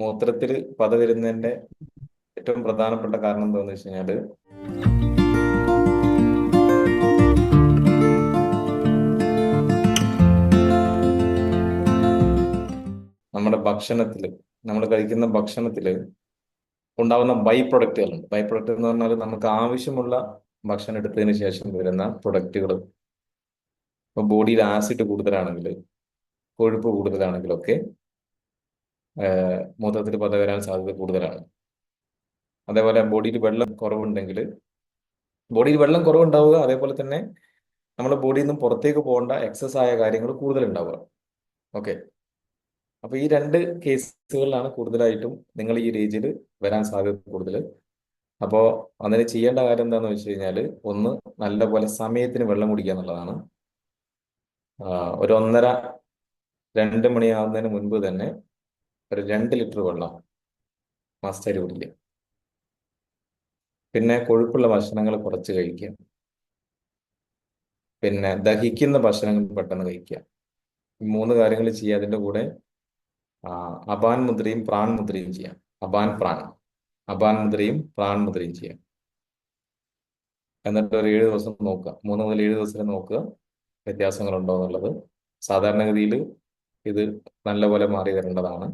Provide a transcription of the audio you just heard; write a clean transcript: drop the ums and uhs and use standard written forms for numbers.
മൂത്രത്തിൽ പത വരുന്നതിന്റെ ഏറ്റവും പ്രധാനപ്പെട്ട കാരണം എന്താണെന്ന് വെച്ച് കഴിഞ്ഞാല് നമ്മുടെ ഭക്ഷണത്തിൽ നമ്മൾ കഴിക്കുന്ന ഭക്ഷണത്തിൽ ഉണ്ടാവുന്ന ബൈ പ്രൊഡക്റ്റുകളുണ്ട്. ബൈ പ്രൊഡക്റ്റ് എന്ന് പറഞ്ഞാൽ നമുക്ക് ആവശ്യമുള്ള ഭക്ഷണം എടുത്തതിന് ശേഷം വരുന്ന പ്രൊഡക്റ്റുകൾ. ഇപ്പൊ ബോഡിയിൽ ആസിഡ് കൂടുതലാണെങ്കിൽ, കൊഴുപ്പ് കൂടുതലാണെങ്കിലൊക്കെ മൂത്രത്തിൽ പത വരാൻ സാധ്യത കൂടുതലാണ്. അതേപോലെ ബോഡിയിൽ വെള്ളം കുറവുണ്ടെങ്കിൽ, ബോഡിയിൽ വെള്ളം കുറവുണ്ടാവുക, അതേപോലെ തന്നെ നമ്മുടെ ബോഡിയിൽ നിന്നും പുറത്തേക്ക് പോകേണ്ട എക്സസ് ആയ കാര്യങ്ങൾ കൂടുതൽ ഉണ്ടാവുക. ഓക്കെ. അപ്പൊ ഈ രണ്ട് കേസുകളിലാണ് കൂടുതലായിട്ടും നിങ്ങൾ ഈ ഏജിൽ വരാൻ സാധ്യത കൂടുതൽ. അപ്പോൾ അതിന് ചെയ്യേണ്ട കാര്യം എന്താണെന്ന് വെച്ച് കഴിഞ്ഞാൽ, ഒന്ന് നല്ലപോലെ സമയത്തിന് വെള്ളം കുടിക്കുക എന്നുള്ളതാണ്. ഒരു 1:30-2 മണിയാവുന്നതിന് മുൻപ് തന്നെ ഒരു 2 ലിറ്റർ വെള്ളം മസ്റ്റായിട്ട് കുടിക്കുക. പിന്നെ കൊഴുപ്പുള്ള ഭക്ഷണങ്ങൾ കുറച്ച് കഴിക്കുക. പിന്നെ ദഹിക്കുന്ന ഭക്ഷണങ്ങൾ പെട്ടെന്ന് കഴിക്കുക. ഈ 3 കാര്യങ്ങൾ ചെയ്യുക. അതിൻ്റെ കൂടെ അപാൻ മുദ്രയും പ്രാൺ മുദ്രയും ചെയ്യാം. അപാൻ മുദ്രയും പ്രാൺ മുദ്രയും ചെയ്യാം. എന്നിട്ട് ഒരു 7 ദിവസം നോക്കുക. 3 മുതൽ 7 ദിവസം നോക്കുക വ്യത്യാസങ്ങളുണ്ടോ എന്നുള്ളത്. സാധാരണഗതിയിൽ ഇത് നല്ലപോലെ മാറി വരേണ്ടതാണ്.